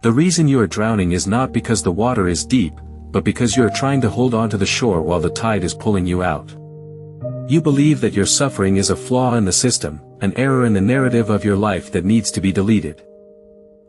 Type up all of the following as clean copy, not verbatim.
The reason you are drowning is not because the water is deep, but because you are trying to hold on to the shore while the tide is pulling you out. You believe that your suffering is a flaw in the system, an error in the narrative of your life that needs to be deleted.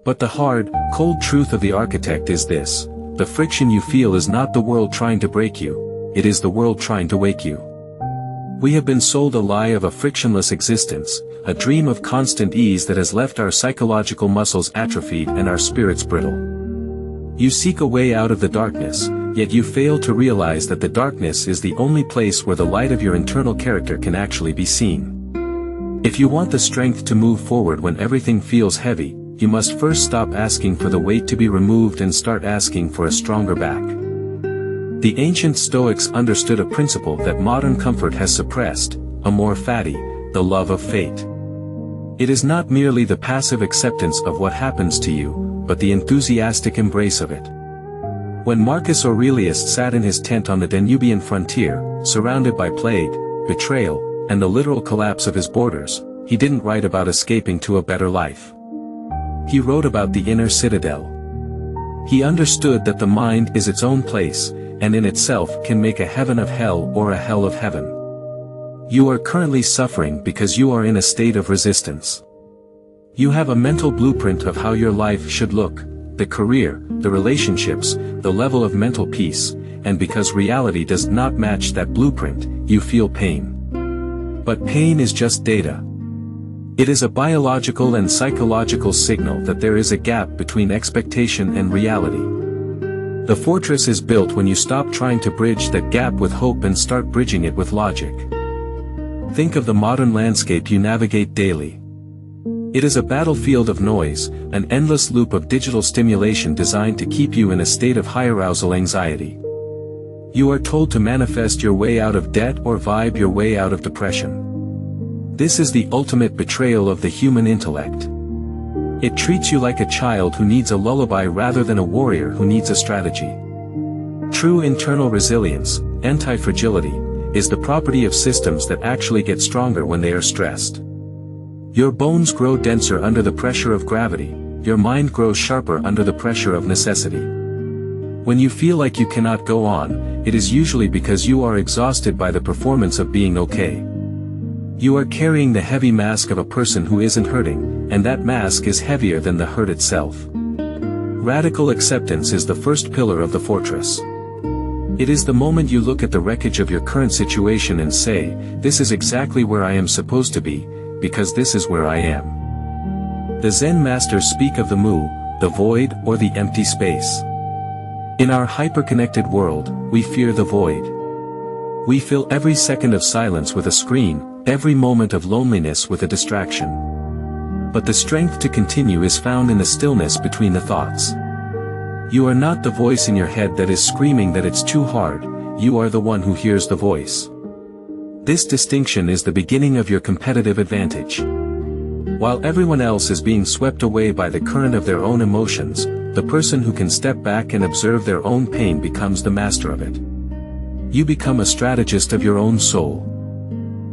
But the hard, cold truth of the architect is this: the friction you feel is not the world trying to break you, it is the world trying to wake you. We have been sold a lie of a frictionless existence, a dream of constant ease that has left our psychological muscles atrophied and our spirits brittle. You seek a way out of the darkness, yet you fail to realize that the darkness is the only place where the light of your internal character can actually be seen. If you want the strength to move forward when everything feels heavy, you must first stop asking for the weight to be removed and start asking for a stronger back. The ancient Stoics understood a principle that modern comfort has suppressed: Amor Fati, the love of fate. It is not merely the passive acceptance of what happens to you, but the enthusiastic embrace of it. When Marcus Aurelius sat in his tent on the Danubian frontier, surrounded by plague, betrayal, and the literal collapse of his borders, he didn't write about escaping to a better life. He wrote about the inner citadel. He understood that the mind is its own place, and in itself can make a heaven of hell or a hell of heaven. You are currently suffering because you are in a state of resistance. You have a mental blueprint of how your life should look: the career, the relationships, the level of mental peace, and because reality does not match that blueprint, you feel pain. But pain is just data. It is a biological and psychological signal that there is a gap between expectation and reality. The fortress is built when you stop trying to bridge that gap with hope and start bridging it with logic. Think of the modern landscape you navigate daily. It is a battlefield of noise, an endless loop of digital stimulation designed to keep you in a state of high arousal anxiety. You are told to manifest your way out of debt or vibe your way out of depression. This is the ultimate betrayal of the human intellect. It treats you like a child who needs a lullaby rather than a warrior who needs a strategy. True internal resilience, anti-fragility, is the property of systems that actually get stronger when they are stressed. Your bones grow denser under the pressure of gravity, your mind grows sharper under the pressure of necessity. When you feel like you cannot go on, it is usually because you are exhausted by the performance of being okay. You are carrying the heavy mask of a person who isn't hurting, and that mask is heavier than the hurt itself. Radical acceptance is the first pillar of the fortress. It is the moment you look at the wreckage of your current situation and say, "This is exactly where I am supposed to be, because this is where I am." The Zen masters speak of the mu, the void or the empty space. In our hyper-connected world, we fear the void. We fill every second of silence with a screen, every moment of loneliness with a distraction. But the strength to continue is found in the stillness between the thoughts. You are not the voice in your head that is screaming that it's too hard, you are the one who hears the voice. This distinction is the beginning of your competitive advantage. While everyone else is being swept away by the current of their own emotions, the person who can step back and observe their own pain becomes the master of it. You become a strategist of your own soul.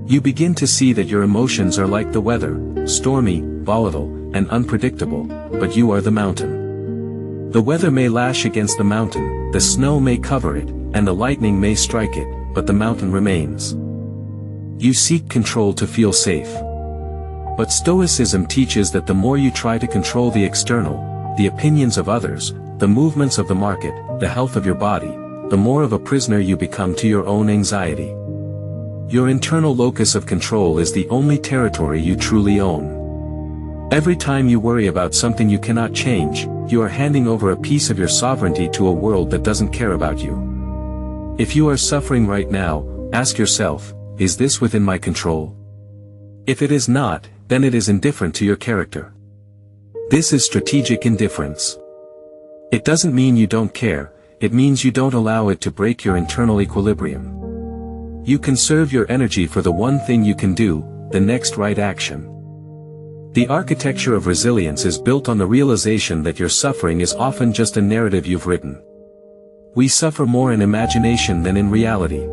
You begin to see that your emotions are like the weather, stormy, volatile, and unpredictable, but you are the mountain. The weather may lash against the mountain, the snow may cover it, and the lightning may strike it, but the mountain remains. You seek control to feel safe. But Stoicism teaches that the more you try to control the external, the opinions of others, the movements of the market, the health of your body, the more of a prisoner you become to your own anxiety. Your internal locus of control is the only territory you truly own. Every time you worry about something you cannot change, you are handing over a piece of your sovereignty to a world that doesn't care about you. If you are suffering right now, ask yourself, is this within my control? If it is not, then it is indifferent to your character. This is strategic indifference. It doesn't mean you don't care, it means you don't allow it to break your internal equilibrium. You conserve your energy for the one thing you can do, the next right action. The architecture of resilience is built on the realization that your suffering is often just a narrative you've written. We suffer more in imagination than in reality.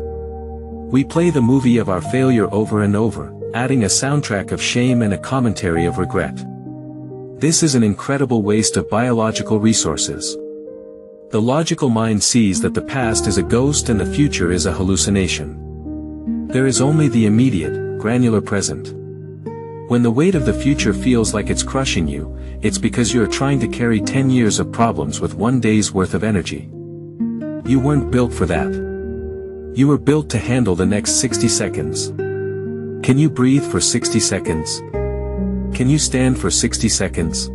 We play the movie of our failure over and over, adding a soundtrack of shame and a commentary of regret. This is an incredible waste of biological resources. The logical mind sees that the past is a ghost and the future is a hallucination. There is only the immediate, granular present. When the weight of the future feels like it's crushing you, it's because you are trying to carry 10 years of problems with one day's worth of energy. You weren't built for that. You were built to handle the next 60 seconds. Can you breathe for 60 seconds? Can you stand for 60 seconds?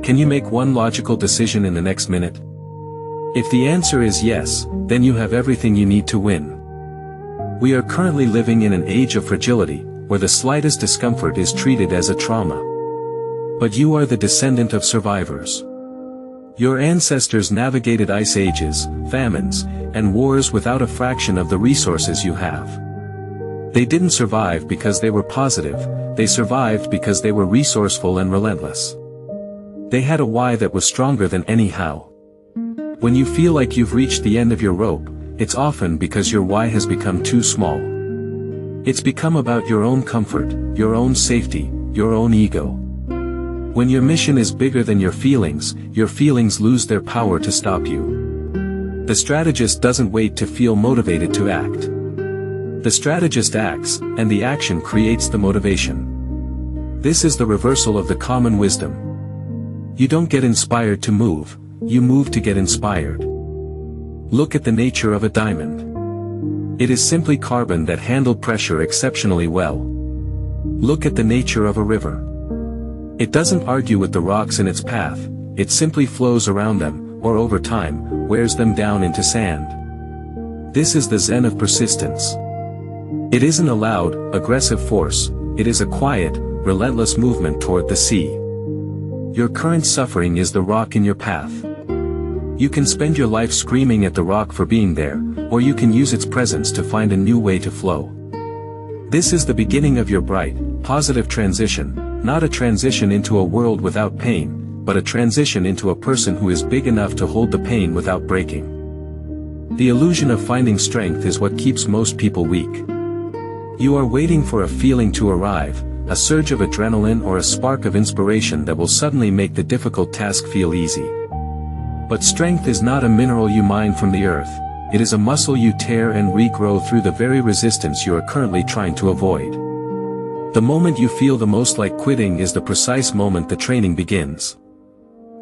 Can you make one logical decision in the next minute? If the answer is yes, then you have everything you need to win. We are currently living in an age of fragility, where the slightest discomfort is treated as a trauma. But you are the descendant of survivors. Your ancestors navigated ice ages, famines, and wars without a fraction of the resources you have. They didn't survive because they were positive, they survived because they were resourceful and relentless. They had a why that was stronger than any how. When you feel like you've reached the end of your rope, it's often because your why has become too small. It's become about your own comfort, your own safety, your own ego. When your mission is bigger than your feelings lose their power to stop you. The strategist doesn't wait to feel motivated to act. The strategist acts, and the action creates the motivation. This is the reversal of the common wisdom. You don't get inspired to move, you move to get inspired. Look at the nature of a diamond. It is simply carbon that handled pressure exceptionally well. Look at the nature of a river. It doesn't argue with the rocks in its path, it simply flows around them, or over time, wears them down into sand. This is the zen of persistence. It isn't a loud, aggressive force, it is a quiet, relentless movement toward the sea. Your current suffering is the rock in your path. You can spend your life screaming at the rock for being there, or you can use its presence to find a new way to flow. This is the beginning of your bright, positive transition, not a transition into a world without pain, but a transition into a person who is big enough to hold the pain without breaking. The illusion of finding strength is what keeps most people weak. You are waiting for a feeling to arrive, a surge of adrenaline or a spark of inspiration that will suddenly make the difficult task feel easy. But strength is not a mineral you mine from the earth, it is a muscle you tear and regrow through the very resistance you are currently trying to avoid. The moment you feel the most like quitting is the precise moment the training begins.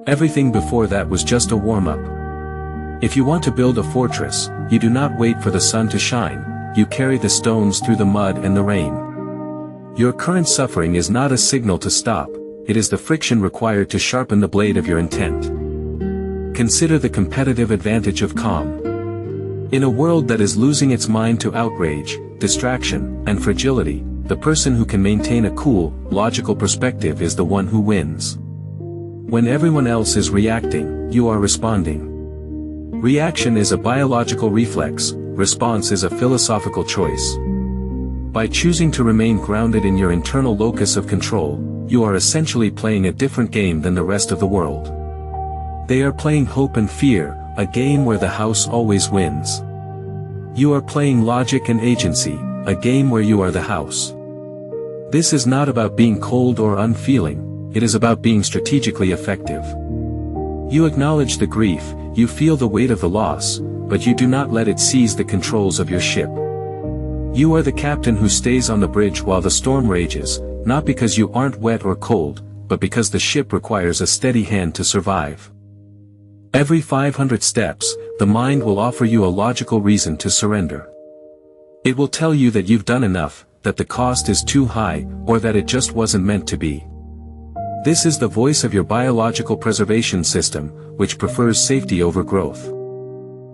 Everything before that was just a warm-up. If you want to build a fortress, you do not wait for the sun to shine, you carry the stones through the mud and the rain. Your current suffering is not a signal to stop, it is the friction required to sharpen the blade of your intent. Consider the competitive advantage of calm. In a world that is losing its mind to outrage, distraction, and fragility, the person who can maintain a cool, logical perspective is the one who wins. When everyone else is reacting, you are responding. Reaction is a biological reflex, response is a philosophical choice. By choosing to remain grounded in your internal locus of control, you are essentially playing a different game than the rest of the world. They are playing hope and fear, a game where the house always wins. You are playing logic and agency, a game where you are the house. This is not about being cold or unfeeling, it is about being strategically effective. You acknowledge the grief, you feel the weight of the loss, but you do not let it seize the controls of your ship. You are the captain who stays on the bridge while the storm rages, not because you aren't wet or cold, but because the ship requires a steady hand to survive. Every 500 steps, the mind will offer you a logical reason to surrender. It will tell you that you've done enough, that the cost is too high, or that it just wasn't meant to be. This is the voice of your biological preservation system, which prefers safety over growth.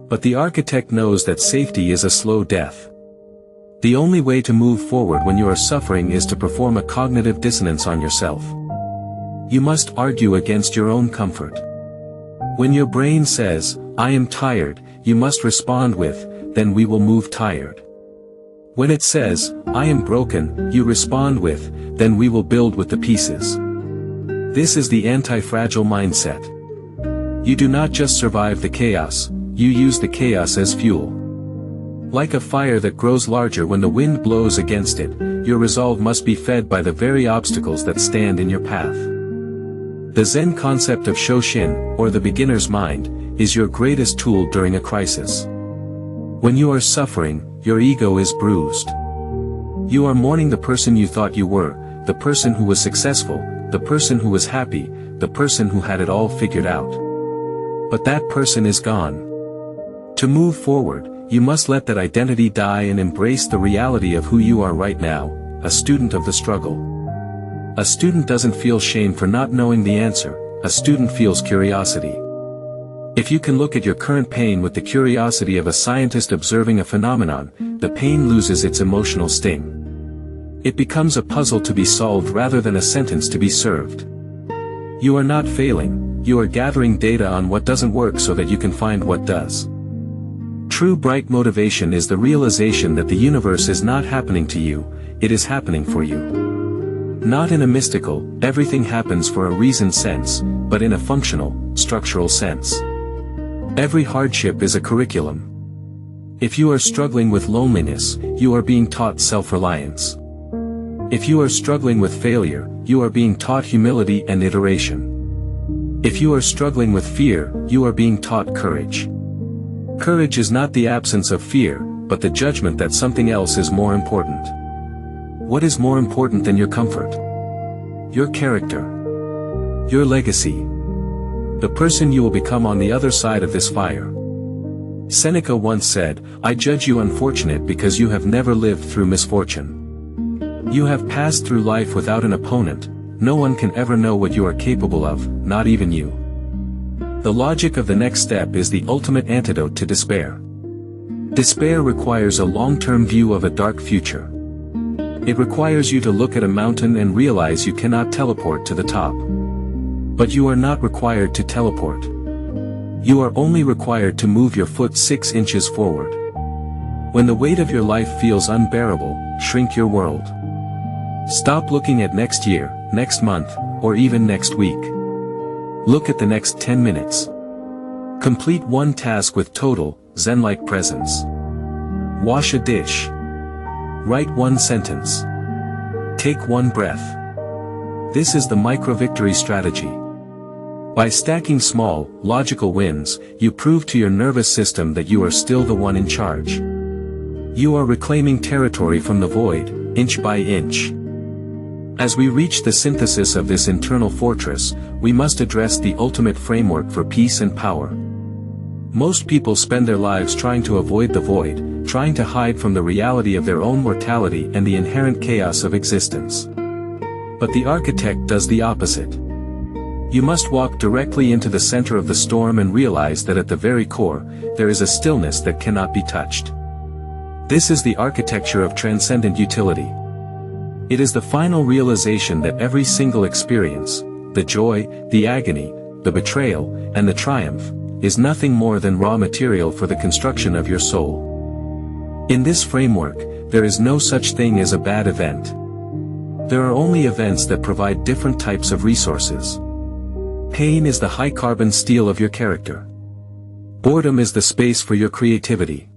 But the architect knows that safety is a slow death. The only way to move forward when you are suffering is to perform a cognitive dissonance on yourself. You must argue against your own comfort. When your brain says, "I am tired," you must respond with, "Then we will move tired." When it says, "I am broken," you respond with, "Then we will build with the pieces." This is the anti-fragile mindset. You do not just survive the chaos, you use the chaos as fuel. Like a fire that grows larger when the wind blows against it, your resolve must be fed by the very obstacles that stand in your path. The Zen concept of Shoshin, or the beginner's mind, is your greatest tool during a crisis. When you are suffering, your ego is bruised. You are mourning the person you thought you were, the person who was successful, the person who was happy, the person who had it all figured out. But that person is gone. To move forward, you must let that identity die and embrace the reality of who you are right now, a student of the struggle. A student doesn't feel shame for not knowing the answer, a student feels curiosity. If you can look at your current pain with the curiosity of a scientist observing a phenomenon, the pain loses its emotional sting. It becomes a puzzle to be solved rather than a sentence to be served. You are not failing, you are gathering data on what doesn't work so that you can find what does. True bright motivation is the realization that the universe is not happening to you, it is happening for you. Not in a mystical, everything happens for a reason sense, but in a functional, structural sense. Every hardship is a curriculum. If you are struggling with loneliness, you are being taught self-reliance. If you are struggling with failure, you are being taught humility and iteration. If you are struggling with fear, you are being taught courage. Courage is not the absence of fear, but the judgment that something else is more important. What is more important than your comfort? Your character. Your legacy. The person you will become on the other side of this fire. Seneca once said, "I judge you unfortunate because you have never lived through misfortune. You have passed through life without an opponent, no one can ever know what you are capable of, not even you." The logic of the next step is the ultimate antidote to despair. Despair requires a long-term view of a dark future. It requires you to look at a mountain and realize you cannot teleport to the top. But you are not required to teleport. You are only required to move your foot 6 inches forward. When the weight of your life feels unbearable, shrink your world. Stop looking at next year, next month, or even next week. Look at the next 10 minutes. Complete one task with total, Zen-like presence. Wash a dish. Write one sentence. Take one breath. This is the micro-victory strategy. By stacking small, logical wins, you prove to your nervous system that you are still the one in charge. You are reclaiming territory from the void, inch by inch. As we reach the synthesis of this internal fortress, we must address the ultimate framework for peace and power. Most people spend their lives trying to avoid the void, trying to hide from the reality of their own mortality and the inherent chaos of existence. But the architect does the opposite. You must walk directly into the center of the storm and realize that at the very core, there is a stillness that cannot be touched. This is the architecture of transcendent utility. It is the final realization that every single experience, the joy, the agony, the betrayal, and the triumph, is nothing more than raw material for the construction of your soul. In this framework, there is no such thing as a bad event. There are only events that provide different types of resources. Pain is the high-carbon steel of your character. Boredom is the space for your creativity.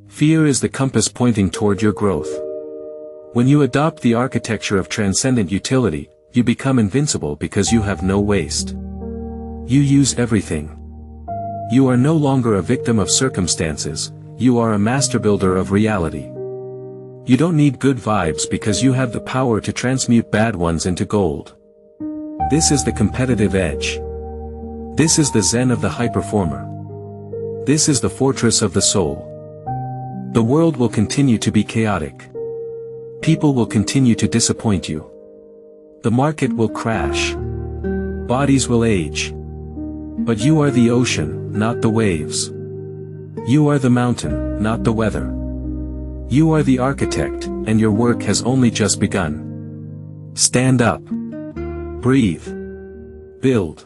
Fear is the compass pointing toward your growth. When you adopt the architecture of transcendent utility, you become invincible because you have no waste. You use everything. You are no longer a victim of circumstances, you are a master builder of reality. You don't need good vibes because you have the power to transmute bad ones into gold. This is the competitive edge. This is the Zen of the high performer. This is the fortress of the soul. The world will continue to be chaotic. People will continue to disappoint you. The market will crash. Bodies will age. But you are the ocean, not the waves. You are the mountain, not the weather. You are the architect, and your work has only just begun. Stand up. Breathe. Build.